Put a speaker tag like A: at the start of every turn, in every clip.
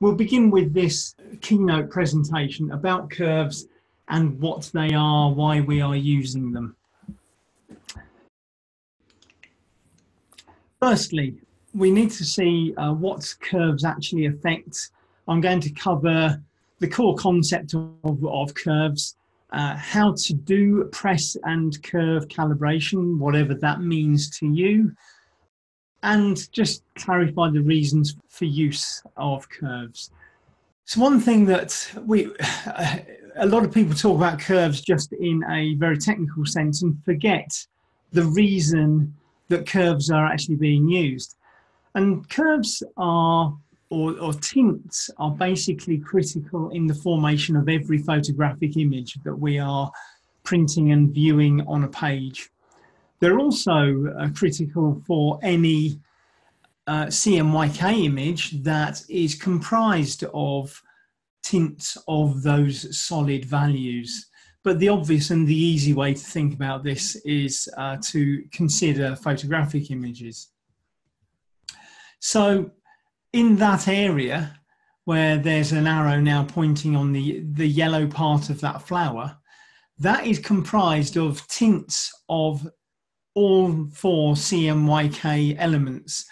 A: We'll begin with this keynote presentation about curves and what they are, why we are using them. Firstly, we need to see what curves actually affect. I'm going to cover the core concept of curves, how to do press and curve calibration, whatever that means to you, and just clarify the reasons for use of curves. So one thing that a lot of people talk about curves just in a very technical sense and forget the reason that curves are actually being used. And curves are, or tints are basically critical in the formation of every photographic image that we are printing and viewing on a page. They're also critical for any CMYK image that is comprised of tints of those solid values. But the obvious and the easy way to think about this is to consider photographic images. So in that area where there's an arrow now pointing on the yellow part of that flower, that is comprised of tints of all four CMYK elements.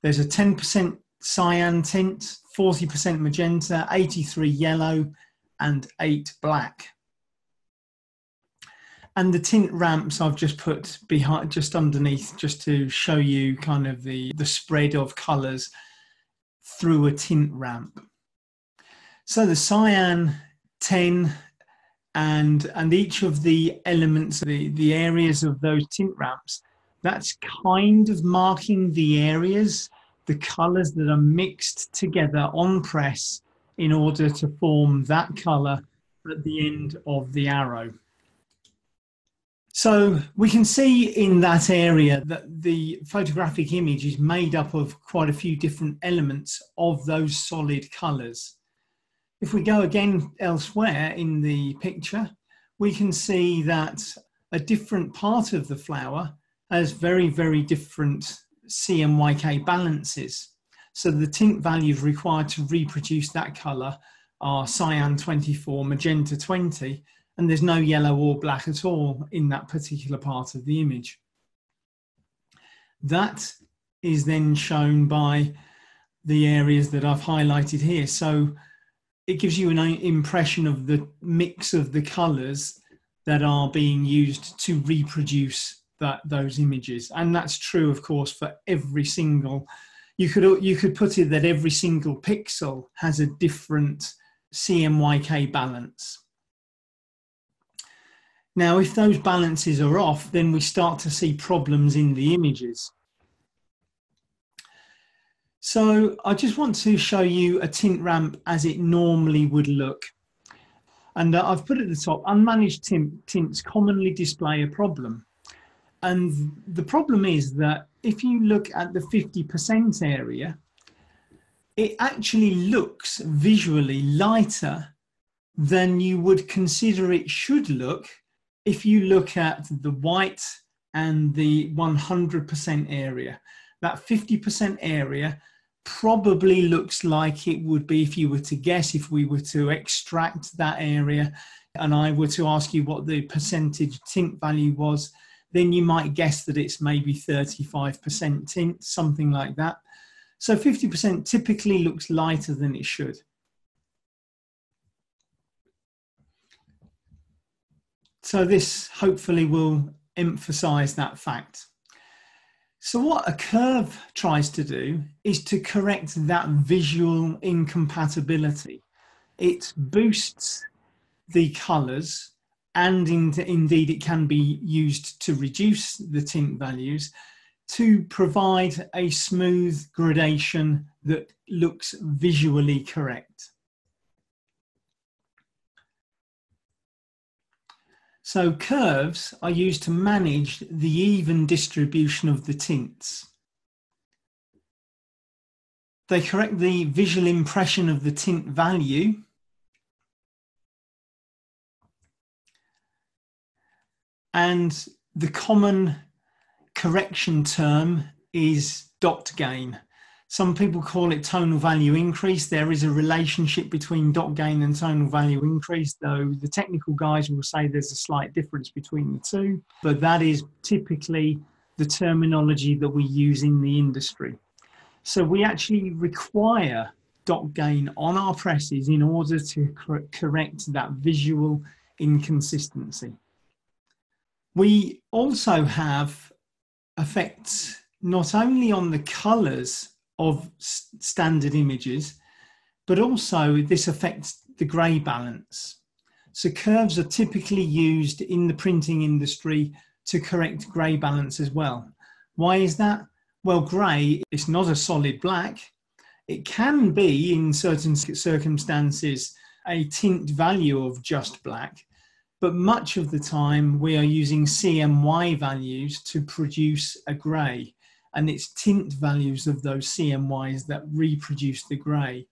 A: There's a 10% cyan tint, 40% magenta, 83 yellow, and 8 black. And the tint ramps I've just put behind, just underneath, just to show you kind of the spread of colours through a tint ramp. So the cyan 10 and each of the elements, the areas of those tint ramps, that's kind of marking the areas, the colours that are mixed together on press in order to form that colour at the end of the arrow. So we can see in that area that the photographic image is made up of quite a few different elements of those solid colours. If we go again elsewhere in the picture, we can see that a different part of the flower has very, very different CMYK balances. So the tint values required to reproduce that colour are cyan 24, magenta 20, and there's no yellow or black at all in that particular part of the image. That is then shown by the areas that I've highlighted here. So it gives you an impression of the mix of the colours that are being used to reproduce those images. And that's true, of course, for every single, you could put it that every single pixel has a different CMYK balance. Now, if those balances are off, then we start to see problems in the images. So I just want to show you a tint ramp as it normally would look. And I've put at the top, unmanaged tints commonly display a problem. And the problem is that if you look at the 50% area, it actually looks visually lighter than you would consider it should look if you look at the white and the 100% area. That 50% area probably looks like it would be, if you were to guess, if we were to extract that area and I were to ask you what the percentage tint value was, then you might guess that it's maybe 35% tint, something like that. So 50% typically looks lighter than it should. So this hopefully will emphasize that fact. So what a curve tries to do is to correct that visual incompatibility. It boosts the colours, and indeed it can be used to reduce the tint values to provide a smooth gradation that looks visually correct. So curves are used to manage the even distribution of the tints. They correct the visual impression of the tint value, and the common correction term is dot gain. Some people call it tonal value increase. There is a relationship between dot gain and tonal value increase, though the technical guys will say there's a slight difference between the two, but that is typically the terminology that we use in the industry. So we actually require dot gain on our presses in order to correct that visual inconsistency. We also have effects not only on the colors of standard images, but also this affects the gray balance. So curves are typically used in the printing industry to correct gray balance as well. Why is that? Well, gray is not a solid black. It can be, in certain circumstances, a tint value of just black, but much of the time we are using CMY values to produce a gray, and it's tint values of those CMYs that reproduce the gray.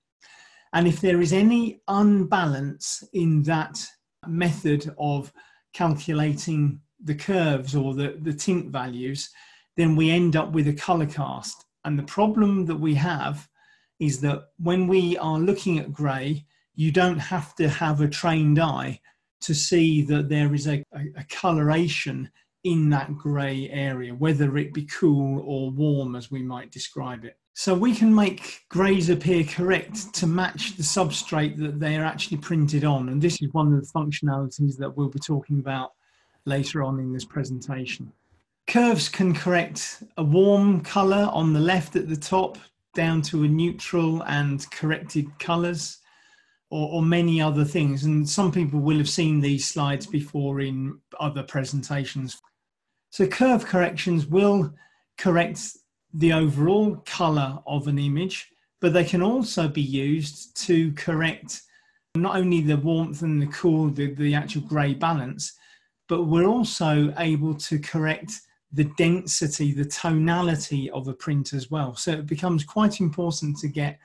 A: And if there is any unbalance in that method of calculating the curves or the tint values, then we end up with a color cast. And the problem that we have is that when we are looking at gray, you don't have to have a trained eye to see that there is a coloration in that gray area, whether it be cool or warm, as we might describe it. So we can make grays appear correct to match the substrate that they are actually printed on. And this is one of the functionalities that we'll be talking about later on in this presentation. Curves can correct a warm color on the left at the top down to a neutral and corrected colors, or many other things. And some people will have seen these slides before in other presentations. So curve corrections will correct the overall color of an image, but they can also be used to correct not only the warmth and the cool, the actual gray balance, but we're also able to correct the density, the tonality of a print as well. So it becomes quite important to get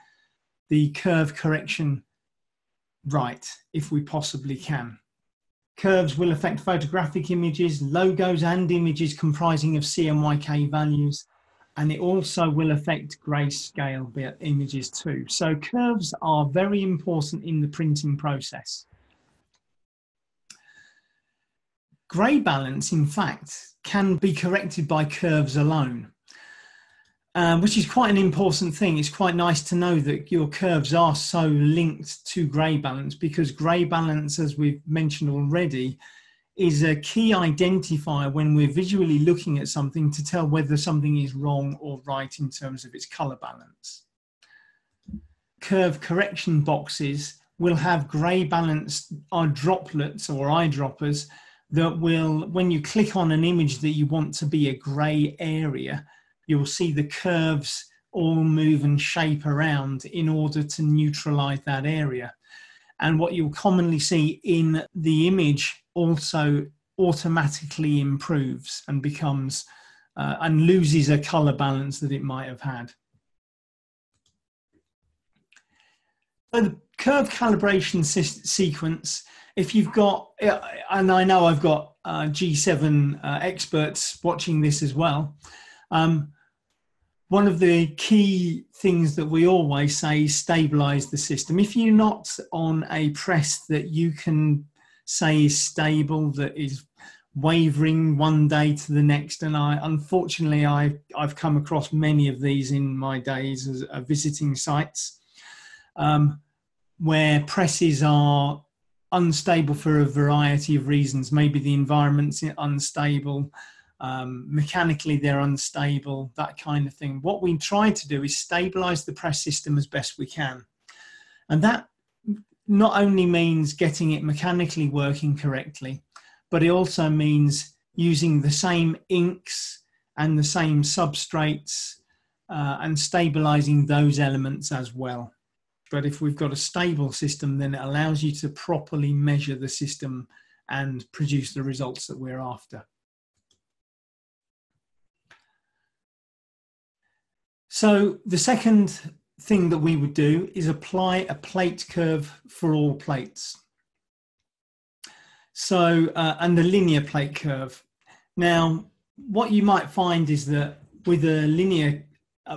A: the curve correction right if we possibly can. Curves will affect photographic images, logos and images comprising of CMYK values, and it also will affect grayscale images too. So curves are very important in the printing process. Gray balance, in fact, can be corrected by curves alone, which is quite an important thing. It's quite nice to know that your curves are so linked to gray balance, because gray balance, as we've mentioned already, is a key identifier when we're visually looking at something to tell whether something is wrong or right in terms of its color balance. Curve correction boxes will have gray balance droplets or eyedroppers that will, when you click on an image that you want to be a gray area, you'll see the curves all move and shape around in order to neutralize that area. And what you'll commonly see in the image also automatically improves and becomes and loses a color balance that it might have had. So the curve calibration sequence, if you've got, and I know I've got G7 experts watching this as well, one of the key things that we always say is stabilize the system. If you're not on a press that you can say is stable, that is wavering one day to the next, and unfortunately I've come across many of these in my days as visiting sites, where presses are unstable for a variety of reasons. Maybe the environment's unstable, mechanically they're unstable, that kind of thing. What we try to do is stabilize the press system as best we can. And that not only means getting it mechanically working correctly, but it also means using the same inks and the same substrates and stabilizing those elements as well. But if we've got a stable system, then it allows you to properly measure the system and produce the results that we're after. So the second thing that we would do is apply a plate curve for all plates. So, and the linear plate curve. Now, what you might find is that with a linear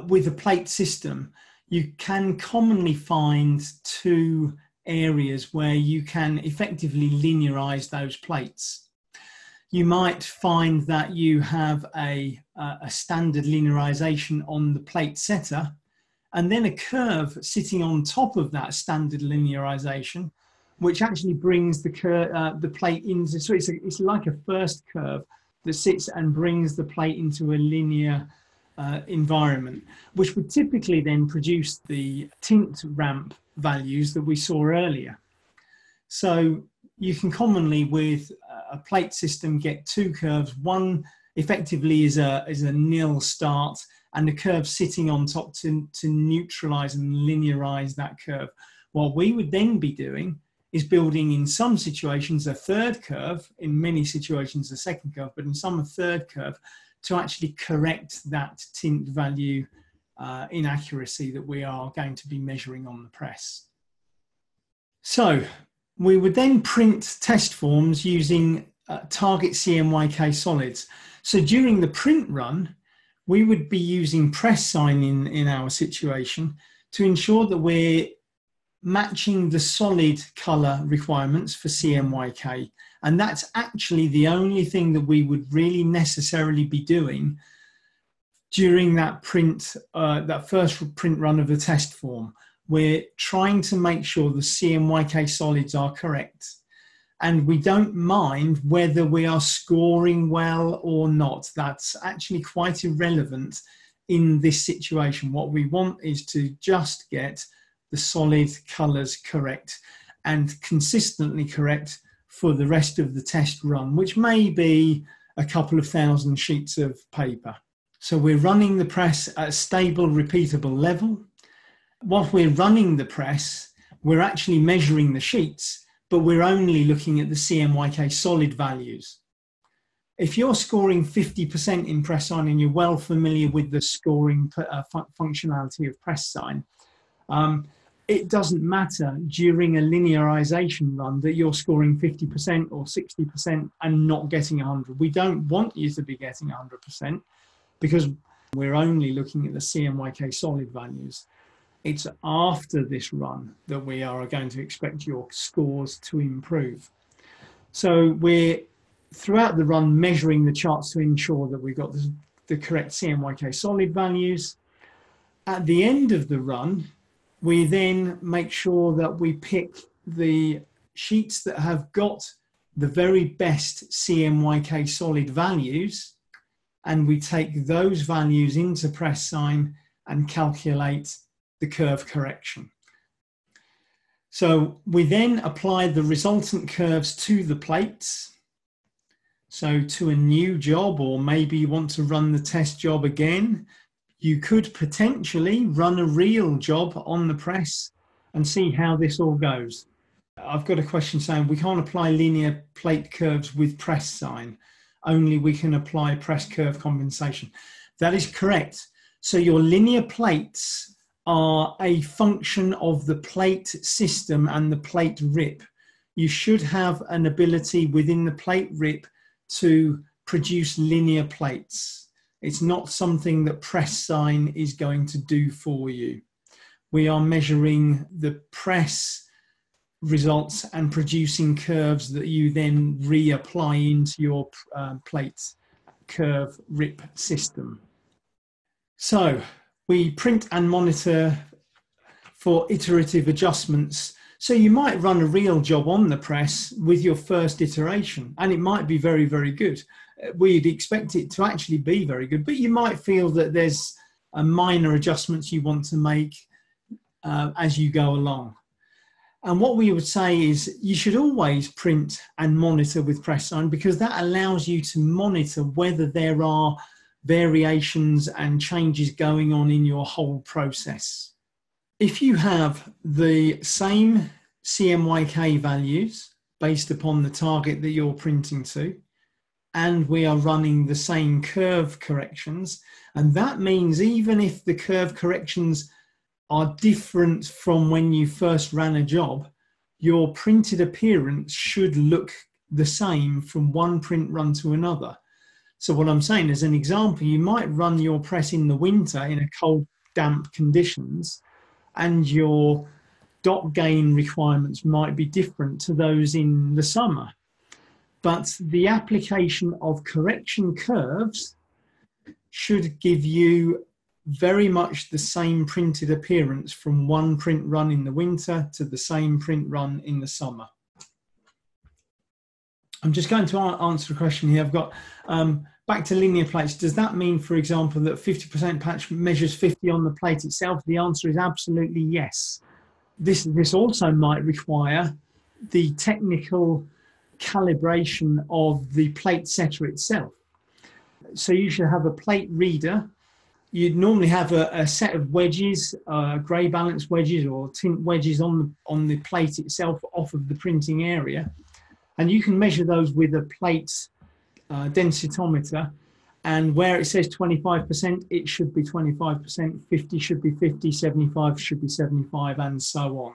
A: with a plate system, you can commonly find two areas where you can effectively linearize those plates. You might find that you have a standard linearization on the plate setter, and then a curve sitting on top of that standard linearization, which actually brings the plate into, so it's like a first curve that sits and brings the plate into a linear environment, which would typically then produce the tint ramp values that we saw earlier. So you can commonly, with a plate system, get two curves. One effectively is a nil start, and the curve sitting on top to neutralize and linearize that curve. What we would then be doing is building, in some situations, a third curve, in many situations a second curve, but in some a third curve, to actually correct that tint value inaccuracy that we are going to be measuring on the press. So we would then print test forms using target CMYK solids. So during the print run, we would be using PressSIGN in our situation to ensure that we're matching the solid color requirements for CMYK. And that's actually the only thing that we would really necessarily be doing during that print, that first print run of the test form. We're trying to make sure the CMYK solids are correct. And we don't mind whether we are scoring well or not. That's actually quite irrelevant in this situation. What we want is to just get the solid colors correct and consistently correct for the rest of the test run, which may be a couple of thousand sheets of paper. So we're running the press at a stable, repeatable level. Whilst we're running the press, we're actually measuring the sheets, but we're only looking at the CMYK solid values. If you're scoring 50% in PressSIGN and you're well familiar with the scoring functionality of PressSIGN, it doesn't matter during a linearization run that you're scoring 50% or 60% and not getting 100. We don't want you to be getting 100% because we're only looking at the CMYK solid values. It's after this run that we are going to expect your scores to improve. So we're, throughout the run, measuring the charts to ensure that we've got the correct CMYK solid values. At the end of the run, we then make sure that we pick the sheets that have got the very best CMYK solid values, and we take those values into PressSIGN and calculate the curve correction. So we then apply the resultant curves to the plates. So to a new job, or maybe you want to run the test job again, you could potentially run a real job on the press and see how this all goes. I've got a question saying we can't apply linear plate curves with PressSIGN, only we can apply press curve compensation. That is correct. So your linear plates are a function of the plate system and the plate rip. You should have an ability within the plate rip to produce linear plates. It's not something that PressSIGN is going to do for you. We are measuring the press results and producing curves that you then reapply into your plate curve rip system. So we print and monitor for iterative adjustments. So you might run a real job on the press with your first iteration, and it might be very, very good. We'd expect it to actually be very good, but you might feel that there's a minor adjustments you want to make as you go along. And what we would say is you should always print and monitor with PressSIGN, because that allows you to monitor whether there are variations and changes going on in your whole process. If you have the same CMYK values based upon the target that you're printing to, and we are running the same curve corrections, and that means even if the curve corrections are different from when you first ran a job, your printed appearance should look the same from one print run to another. So what I'm saying, as an example, you might run your press in the winter in a cold, damp conditions, and your dot gain requirements might be different to those in the summer. But the application of correction curves should give you very much the same printed appearance from one print run in the winter to the same print run in the summer. I'm just going to answer a question here. I've got back to linear plates. Does that mean, for example, that 50% patch measures 50 on the plate itself? The answer is absolutely yes. This also might require the technical calibration of the plate setter itself. So you should have a plate reader. You'd normally have a set of wedges, grey balance wedges or tint wedges on the plate itself off of the printing area. And you can measure those with a plate densitometer. And where it says 25%, it should be 25%, 50 should be 50, 75 should be 75, and so on.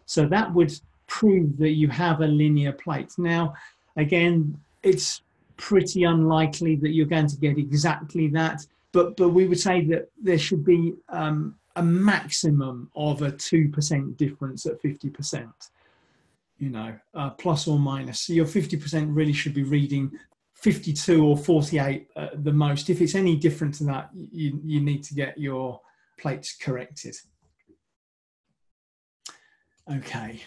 A: So that would prove that you have a linear plate. Now, again, it's pretty unlikely that you're going to get exactly that, but we would say that there should be a maximum of a 2% difference at 50%, you know, plus or minus. So your 50% really should be reading 52 or 48 the most. If it's any different to that, you need to get your plates corrected. Okay.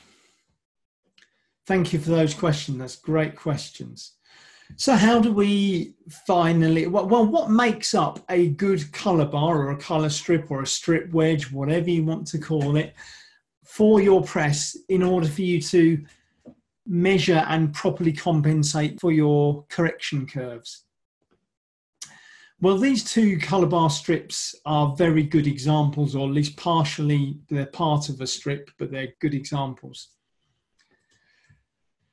A: Thank you for those questions. That's great questions. So how do we finally, well, what makes up a good color bar or a color strip or a strip wedge, whatever you want to call it, for your press in order for you to measure and properly compensate for your correction curves? Well, these two color bar strips are very good examples, or at least partially they're part of a strip, but they're good examples.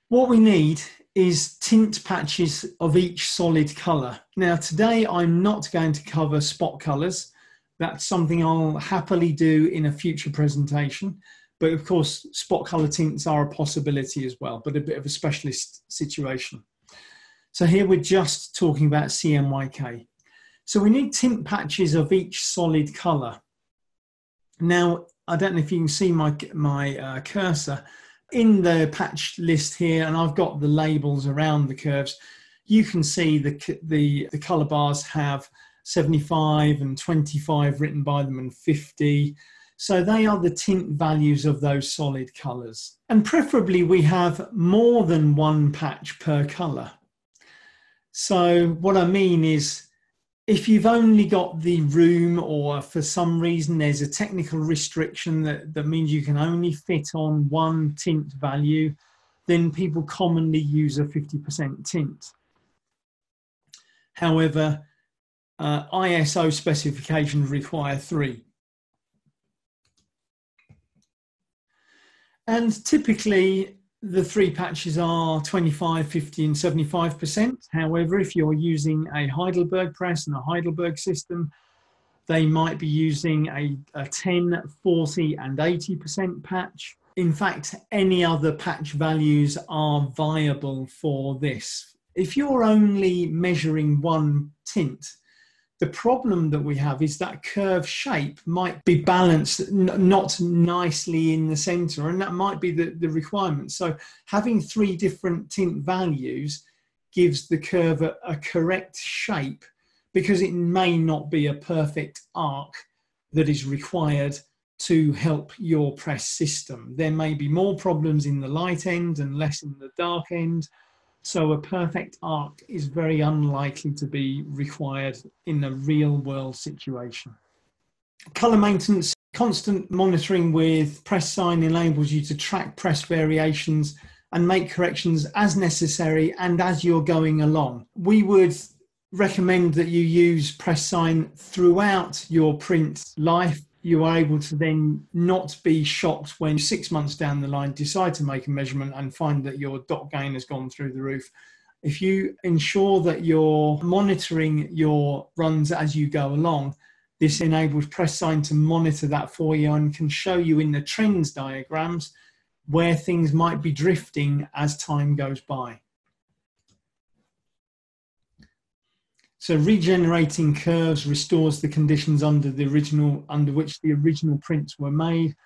A: What we need is tint patches of each solid color. Now, today I'm not going to cover spot colors. That's something I'll happily do in a future presentation. But of course, spot color tints are a possibility as well, but a bit of a specialist situation. So here we're just talking about CMYK. So we need tint patches of each solid color. Now, I don't know if you can see my cursor in the patch list here, and I've got the labels around the curves. You can see the color bars have 75 and 25 written by them and 50. So they are the tint values of those solid colors. And preferably we have more than one patch per color. So what I mean is, if you've only got the room, or for some reason there's a technical restriction that means you can only fit on one tint value, then people commonly use a 50% tint. However, ISO specifications require 3. And typically the 3 patches are 25, 50 and 75%. However, if you're using a Heidelberg press and a Heidelberg system, they might be using a 10, 40 and 80% patch. In fact, any other patch values are viable for this. If you're only measuring one tint, the problem that we have is that curve shape might be balanced not nicely in the center, and that might be the requirement. So having 3 different tint values gives the curve a correct shape, because it may not be a perfect arc that is required to help your press system. There may be more problems in the light end and less in the dark end. So a perfect arc is very unlikely to be required in a real world situation. Color maintenance, constant monitoring with PressSIGN enables you to track press variations and make corrections as necessary and as you're going along. We would recommend that you use PressSIGN throughout your print life. You are able to then not be shocked when 6 months down the line decide to make a measurement and find that your dot gain has gone through the roof. If you ensure that you're monitoring your runs as you go along, this enables PressSIGN to monitor that for you and can show you in the trends diagrams where things might be drifting as time goes by. So regenerating curves restores the conditions under which the original prints were made,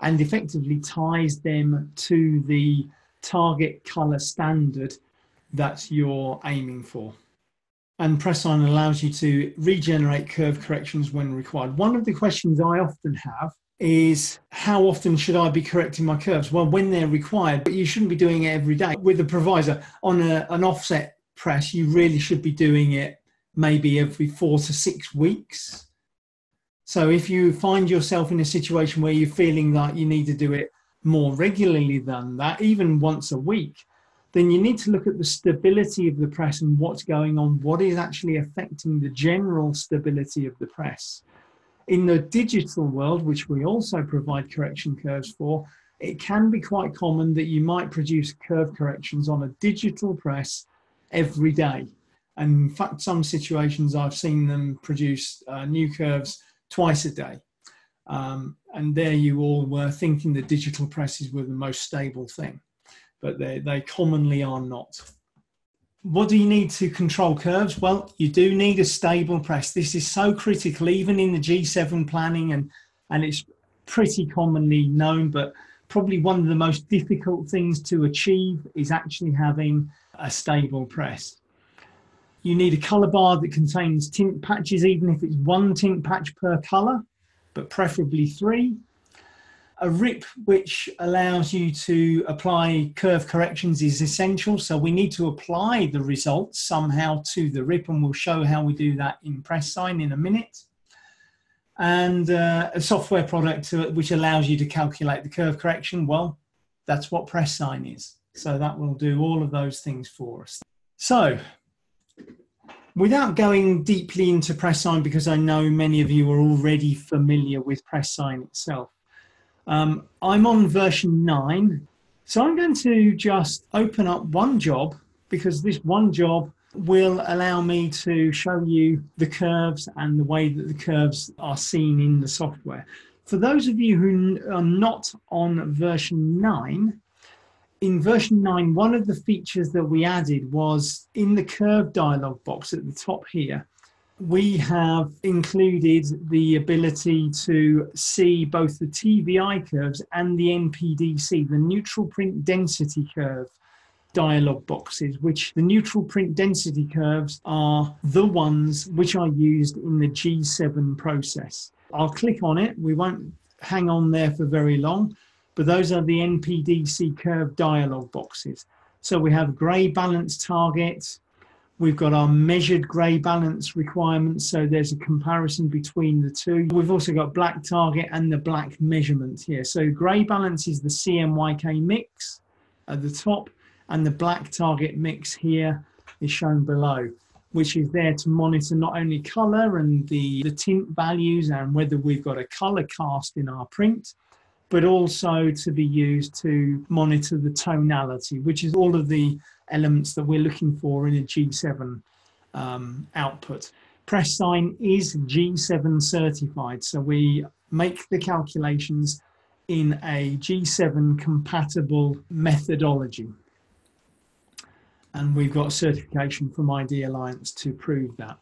A: and effectively ties them to the target color standard that you're aiming for. And PressSIGN allows you to regenerate curve corrections when required. One of the questions I often have is, how often should I be correcting my curves? Well, when they're required, but you shouldn't be doing it every day. With the provisor, on an offset press, you really should be doing it maybe every 4 to 6 weeks. So if you find yourself in a situation where you're feeling like you need to do it more regularly than that, even once a week, then you need to look at the stability of the press and what's going on, what is actually affecting the general stability of the press. In the digital world, which we also provide correction curves for, it can be quite common that you might produce curve corrections on a digital press every day. And in fact, some situations I've seen them produce new curves twice a day. And there you all were thinking the digital presses were the most stable thing, but they commonly are not. What do you need to control curves? Well, you do need a stable press. This is so critical, even in the G7 planning, and it's pretty commonly known, but probably one of the most difficult things to achieve is actually having a stable press. You need a color bar that contains tint patches, even if it's 1 tint patch per color, but preferably 3. A rip which allows you to apply curve corrections is essential. So we need to apply the results somehow to the rip, and we'll show how we do that in PressSIGN in a minute. And a software product which allows you to calculate the curve correction. Well, that's what PressSIGN is. So that will do all of those things for us. So without going deeply into PressSIGN, because I know many of you are already familiar with PressSIGN itself, I'm on version 9, so I'm going to just open up one job, because this one job will allow me to show you the curves and the way that the curves are seen in the software. For those of you who are not on version 9, in version 9, one of the features that we added was in the curve dialog box at the top here, we have included the ability to see both the TVI curves and the NPDC, the neutral print density curve dialog boxes, which the neutral print density curves are the ones which are used in the G7 process. I'll click on it. We won't hang on there for very long, but those are the NPDC curve dialog boxes. So we have gray balance target. We've got our measured grey balance requirements, so there's a comparison between the two. We've also got black target and the black measurement here. So grey balance is the CMYK mix at the top, and the black target mix here is shown below, which is there to monitor not only colour and the tint values and whether we've got a colour cast in our print, but also to be used to monitor the tonality, which is all of the elements that we're looking for in a G7 output. PressSIGN is G7 certified, so we make the calculations in a G7 compatible methodology. And we've got certification from ID Alliance to prove that.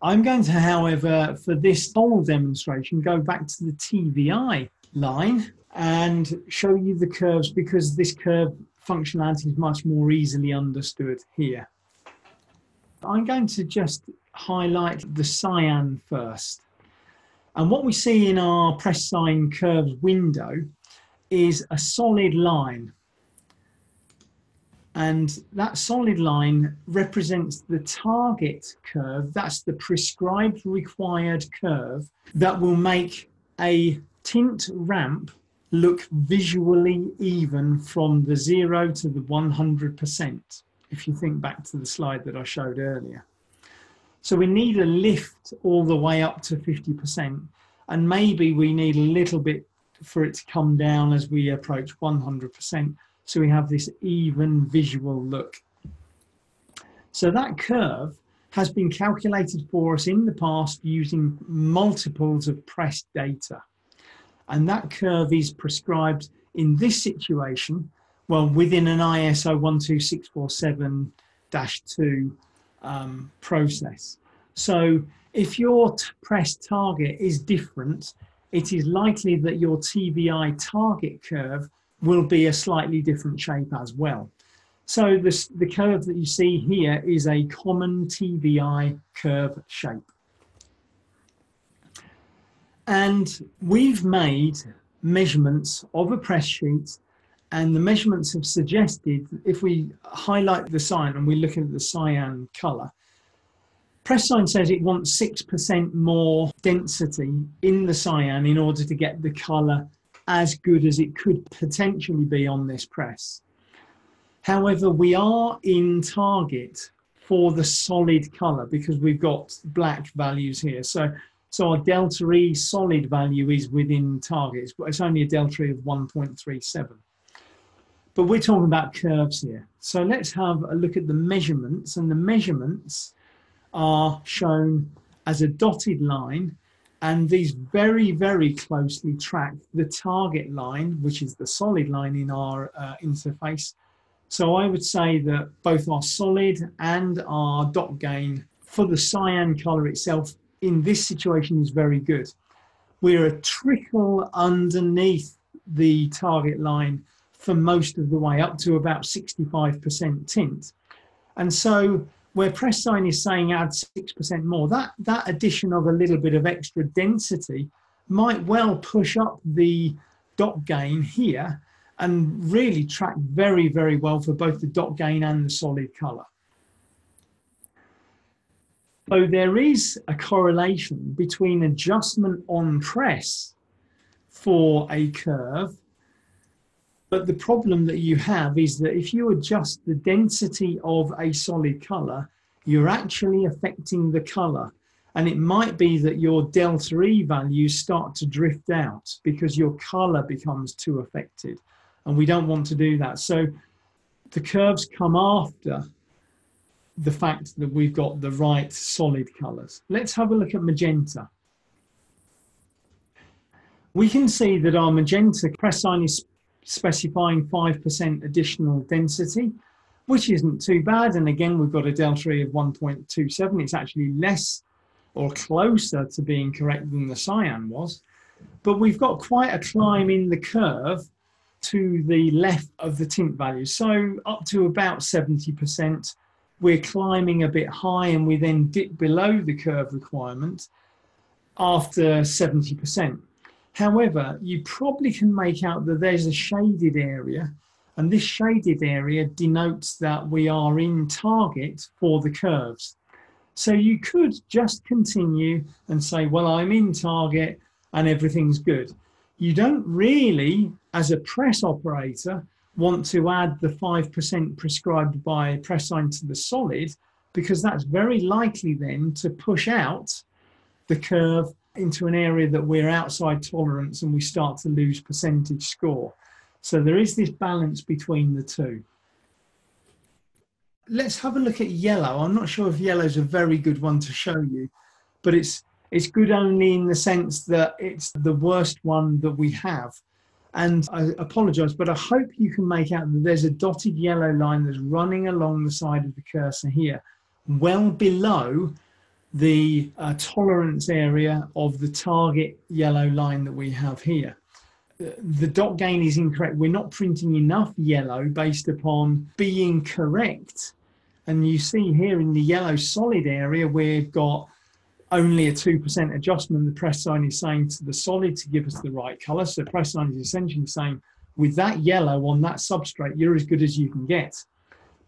A: I'm going to, however, for this whole demonstration, go back to the TVI line and show you the curves, because this curve functionality is much more easily understood here. I'm going to just highlight the cyan first. And what we see in our PressSIGN Curves window is a solid line. And that solid line represents the target curve. That's the prescribed required curve that will make a tint ramp look visually even from the 0 to the 100%, if you think back to the slide that I showed earlier. So we need a lift all the way up to 50%, and maybe we need a little bit for it to come down as we approach 100%, so we have this even visual look. So that curve has been calculated for us in the past using multiples of press data. And that curve is prescribed in this situation, well, within an ISO 12647-2 process. So if your press target is different, it is likely that your TVI target curve will be a slightly different shape as well. So the curve that you see here is a common TVI curve shape. And we've made measurements of a press sheet, and the measurements have suggested, if we highlight the cyan and we look at the cyan color, PressSIGN says it wants 6% more density in the cyan in order to get the color as good as it could potentially be on this press. However, we are in target for the solid color because we've got black values here. So our delta E solid value is within target. It's only a delta E of 1.37. But we're talking about curves here. So let's have a look at the measurements, and the measurements are shown as a dotted line, and these very, very closely track the target line, which is the solid line in our interface. So I would say that both our solid and our dot gain for the cyan color itself in this situation is very good. We're a trickle underneath the target line for most of the way, up to about 65% tint. And so where PressSIGN is saying add 6% more, that addition of a little bit of extra density might well push up the dot gain here and really track very, very well for both the dot gain and the solid color. So there is a correlation between adjustment on press for a curve, but the problem that you have is that if you adjust the density of a solid color, you're actually affecting the color. And it might be that your delta E values start to drift out because your color becomes too affected. And we don't want to do that. So the curves come after the fact that we've got the right solid colors. Let's have a look at magenta. We can see that our magenta PressSIGN is specifying 5% additional density, which isn't too bad. And again, we've got a delta E of 1.27. It's actually less or closer to being correct than the cyan was. But we've got quite a climb in the curve to the left of the tint value. So up to about 70%, we're climbing a bit high, and we then dip below the curve requirement after 70%. However, you probably can make out that there's a shaded area, and this shaded area denotes that we are in target for the curves. So you could just continue and say, well, I'm in target and everything's good. You don't really, as a press operator, want to add the 5% prescribed by PressSIGN to the solid, because that's very likely then to push out the curve into an area that we're outside tolerance and we start to lose percentage score. So there is this balance between the two. Let's have a look at yellow. I'm not sure if yellow is a very good one to show you, but it's good only in the sense that it's the worst one that we have. And I apologize, but I hope you can make out that there's a dotted yellow line that's running along the side of the cursor here, well below the tolerance area of the target yellow line that we have here. The dot gain is incorrect. We're not printing enough yellow based upon being correct. And you see here in the yellow solid area, we've got only a 2% adjustment. The PressSIGN is saying to the solid to give us the right color. So PressSIGN is essentially saying, with that yellow on that substrate, you're as good as you can get.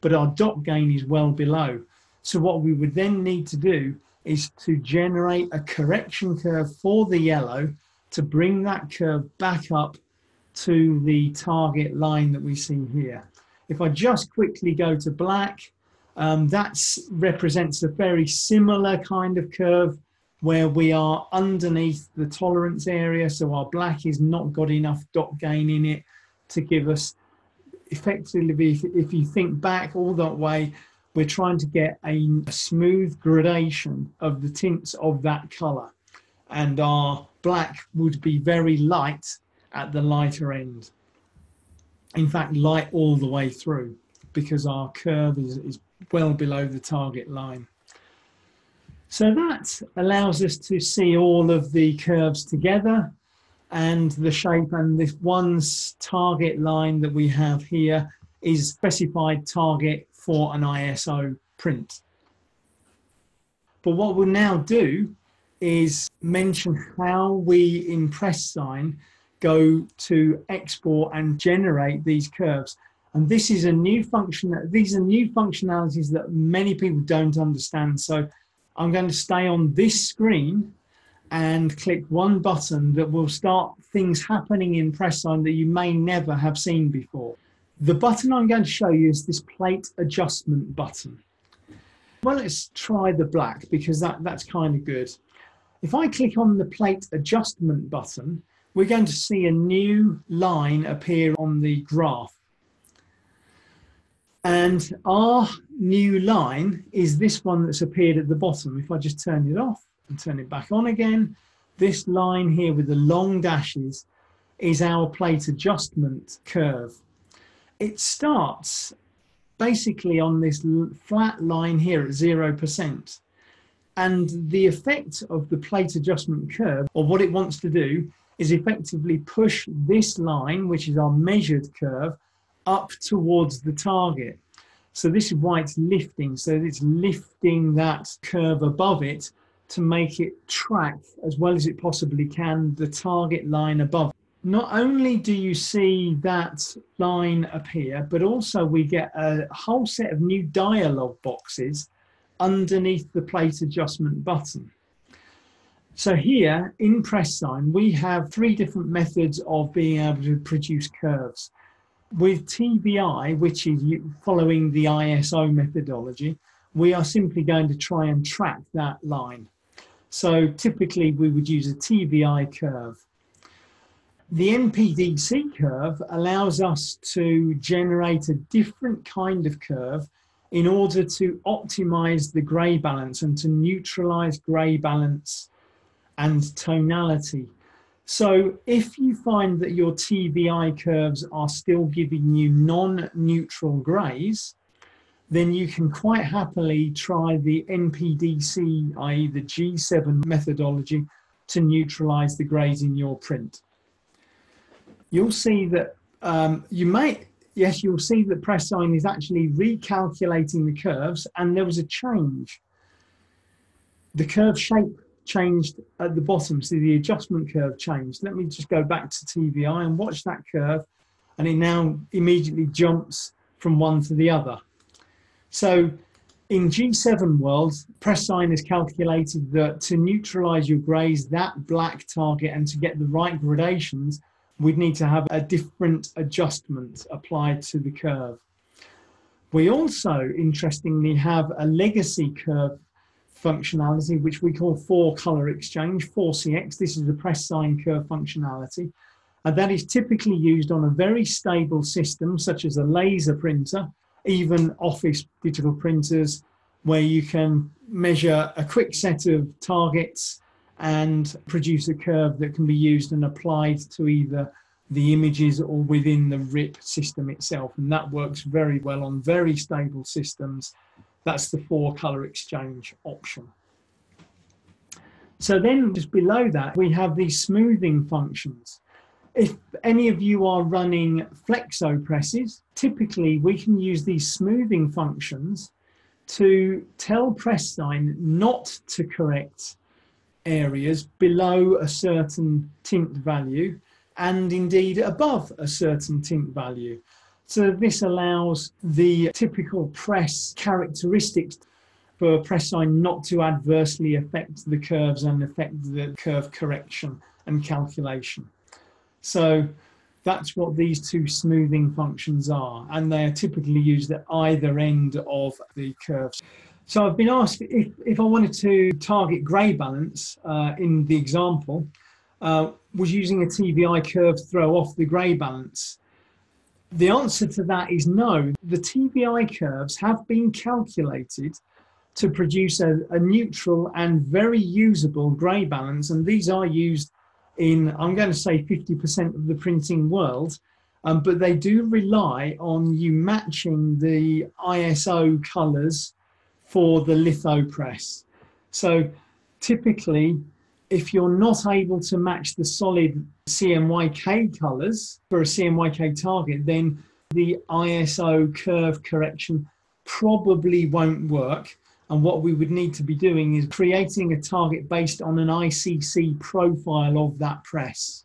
A: But our dot gain is well below. So what we would then need to do is to generate a correction curve for the yellow to bring that curve back up to the target line that we see here. If I just quickly go to black, that represents a very similar kind of curve where we are underneath the tolerance area. So our black has not got enough dot gain in it to give us effectively, if you think back all that way, we're trying to get a smooth gradation of the tints of that color. And our black would be very light at the lighter end. In fact, light all the way through, because our curve is well below the target line. So that allows us to see all of the curves together and the shape, and this one's target line that we have here is specified target for an ISO print. But what we'll now do is mention how we in PressSIGN go to export and generate these curves. And this is a new function. These are new functionalities that many people don't understand. So I'm going to stay on this screen and click one button that will start things happening in PressSIGN that you may never have seen before. The button I'm going to show you is this plate adjustment button. Well, let's try the black because that's kind of good. If I click on the plate adjustment button, we're going to see a new line appear on the graph. And our new line is this one that's appeared at the bottom. If I just turn it off and turn it back on again, this line here with the long dashes is our plate adjustment curve. It starts basically on this flat line here at 0%. And the effect of the plate adjustment curve, or what it wants to do, is effectively push this line, which is our measured curve, up towards the target. So this is why it's lifting. So it's lifting that curve above it to make it track as well as it possibly can the target line above. Not only do you see that line appear, but also we get a whole set of new dialog boxes underneath the plate adjustment button. So here in PressSIGN, we have 3 different methods of being able to produce curves. With TVI, which is following the ISO methodology, we are simply going to try and track that line. So typically we would use a TVI curve. The NPDC curve allows us to generate a different kind of curve in order to optimize the gray balance and to neutralize gray balance and tonality. So if you find that your TVI curves are still giving you non-neutral grays, then you can quite happily try the NPDC, i.e. the G7 methodology, to neutralize the grays in your print. You'll see that you'll see that PressSIGN is actually recalculating the curves, and there was a change. The curve shape changed at the bottom, so the adjustment curve changed. Let me just go back to TVI and watch that curve, and it now immediately jumps from one to the other. So in G7 world, PressSIGN has calculated that to neutralize your grays, that black target, and to get the right gradations, we'd need to have a different adjustment applied to the curve. We also, interestingly, have a legacy curve functionality, which we call 4-color exchange, 4CX. This is the PressSIGN curve functionality. And that is typically used on a very stable system, such as a laser printer, even office digital printers, where you can measure a quick set of targets and produce a curve that can be used and applied to either the images or within the RIP system itself. And that works very well on very stable systems. That's the 4-color exchange option. So then just below that, we have these smoothing functions. If any of you are running flexo presses, typically we can use these smoothing functions to tell PressSIGN not to correct areas below a certain tint value and indeed above a certain tint value. So this allows the typical press characteristics for PressSIGN not to adversely affect the curves and affect the curve correction and calculation. So that's what these 2 smoothing functions are, and they are typically used at either end of the curves. So I've been asked if I wanted to target grey balance in the example, was using a TVI curve to throw off the grey balance? The answer to that is no. The TVI curves have been calculated to produce a neutral and very usable grey balance, and these are used in, I'm going to say 50% of the printing world, but they do rely on you matching the ISO colours for the litho press. So typically, if you're not able to match the solid CMYK colors for a CMYK target, then the ISO curve correction probably won't work. And what we would need to be doing is creating a target based on an ICC profile of that press.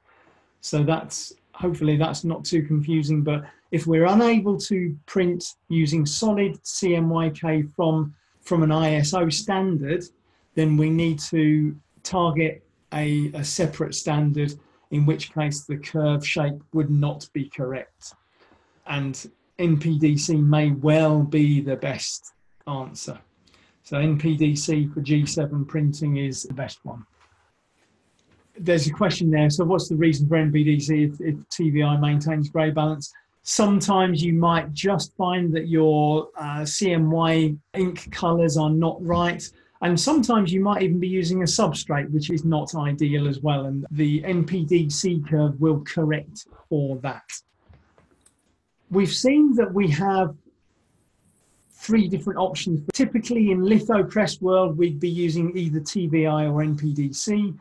A: So that's, hopefully that's not too confusing, but if we're unable to print using solid CMYK from an ISO standard, then we need to target a separate standard, in which case the curve shape would not be correct. And NPDC may well be the best answer. So NPDC for G7 printing is the best one. There's a question there. So what's the reason for NPDC if TVI maintains grey balance? Sometimes you might just find that your CMY ink colours are not right. And sometimes you might even be using a substrate, which is not ideal as well. And the NPDC curve will correct for that. We've seen that we have 3 different options. Typically in lithopress world, we'd be using either TVI or NPDC.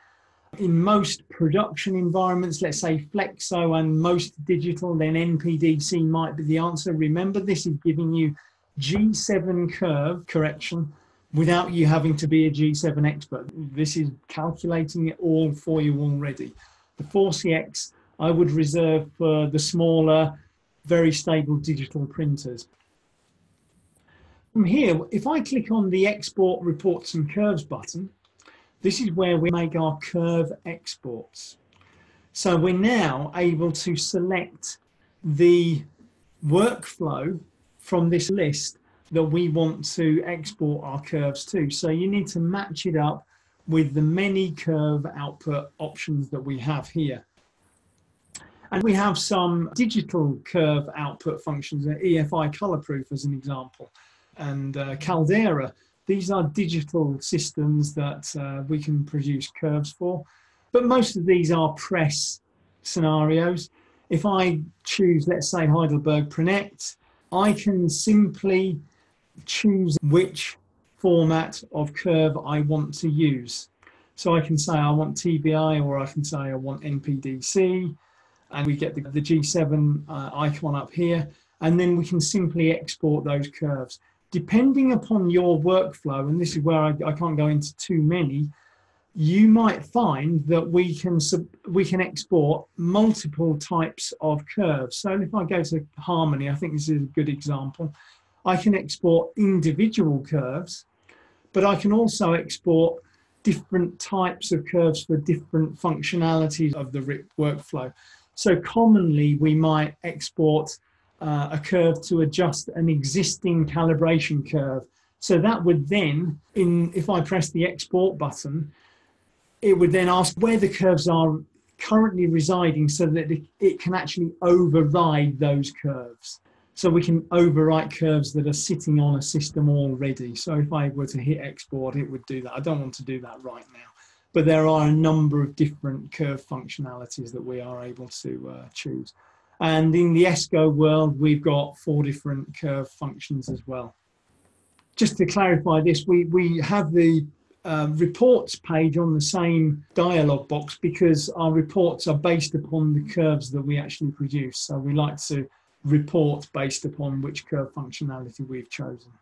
A: In most production environments, let's say Flexo and most digital, then NPDC might be the answer. Remember, this is giving you G7 curve correction without you having to be a G7 expert. This is calculating it all for you already. The 4CX I would reserve for the smaller, very stable digital printers. From here, if I click on the Export Reports and Curves button, this is where we make our curve exports. So we're now able to select the workflow from this list that we want to export our curves to. So you need to match it up with the many curve output options that we have here. And we have some digital curve output functions, EFI Colorproof as an example, and Caldera. These are digital systems that we can produce curves for, but most of these are press scenarios. If I choose, let's say, Heidelberg Pronect, I can simply choose which format of curve I want to use. So I can say I want TBI, or I can say I want NPDC, and we get the G7 icon up here, and then we can simply export those curves. Depending upon your workflow, and this is where I can't go into too many, you might find that we can export multiple types of curves. So if I go to Harmony, I think this is a good example. I can export individual curves, but I can also export different types of curves for different functionalities of the RIP workflow. So commonly we might export a curve to adjust an existing calibration curve. So that would then, if I press the export button, it would then ask where the curves are currently residing so that it can actually override those curves. So we can overwrite curves that are sitting on a system already. So if I were to hit export, it would do that. I don't want to do that right now. But there are a number of different curve functionalities that we are able to choose. And in the ESCO world, we've got 4 different curve functions as well. Just to clarify this, we have the reports page on the same dialog box because our reports are based upon the curves that we actually produce. So we like to report based upon which curve functionality we've chosen.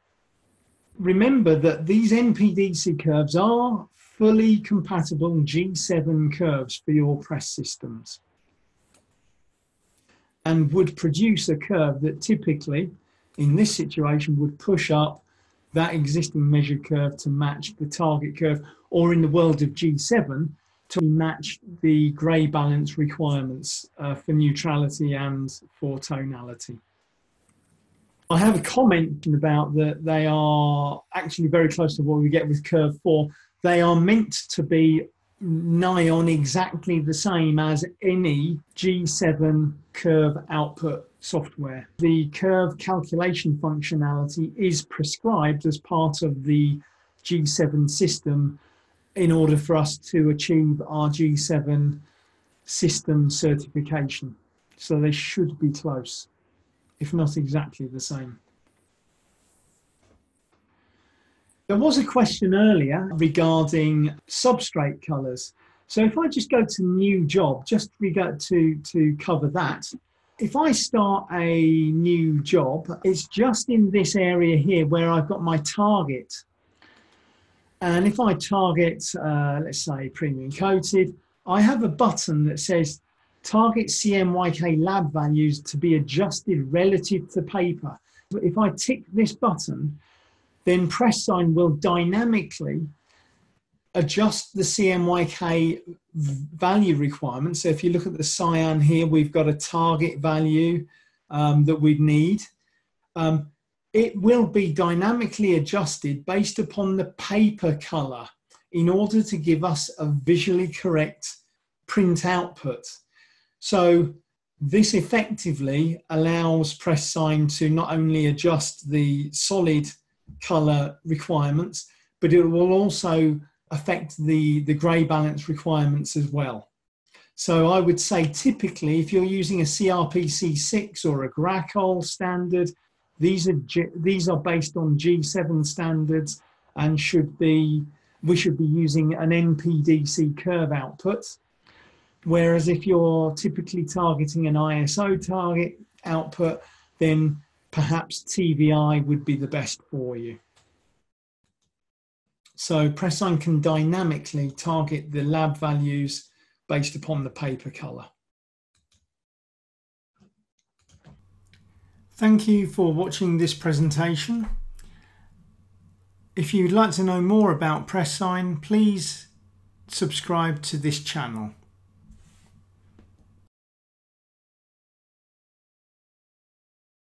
A: Remember that these NPDC curves are fully compatible G7 curves for your press systems and would produce a curve that typically, in this situation, would push up that existing measured curve to match the target curve, or in the world of G7, to match the grey balance requirements for neutrality and for tonality. I have a comment about that they are actually very close to what we get with Curve 4. They are meant to be nigh on exactly the same as any G7 curve output software. The curve calculation functionality is prescribed as part of the G7 system in order for us to achieve our G7 system certification. So they should be close, if not exactly the same. There was a question earlier regarding substrate colors. So if I just go to new job, just to cover that, if I start a new job, it's just in this area here where I've got my target. And if I target, let's say premium coated, I have a button that says target CMYK lab values to be adjusted relative to paper. If I tick this button, then PressSIGN will dynamically adjust the CMYK value requirement. So if you look at the cyan here, we've got a target value that we'd need. It will be dynamically adjusted based upon the paper color in order to give us a visually correct print output. So this effectively allows PressSIGN to not only adjust the solid color requirements, but it will also affect the gray balance requirements as well. So I would say typically if you're using a CRPC 6 or a Gracol standard, these are based on G7 standards and we should be using an NPDC curve output. Whereas if you're typically targeting an ISO target output, then perhaps TVI would be the best for you. So PressSIGN can dynamically target the lab values based upon the paper color. Thank you for watching this presentation. If you'd like to know more about PressSIGN, please subscribe to this channel.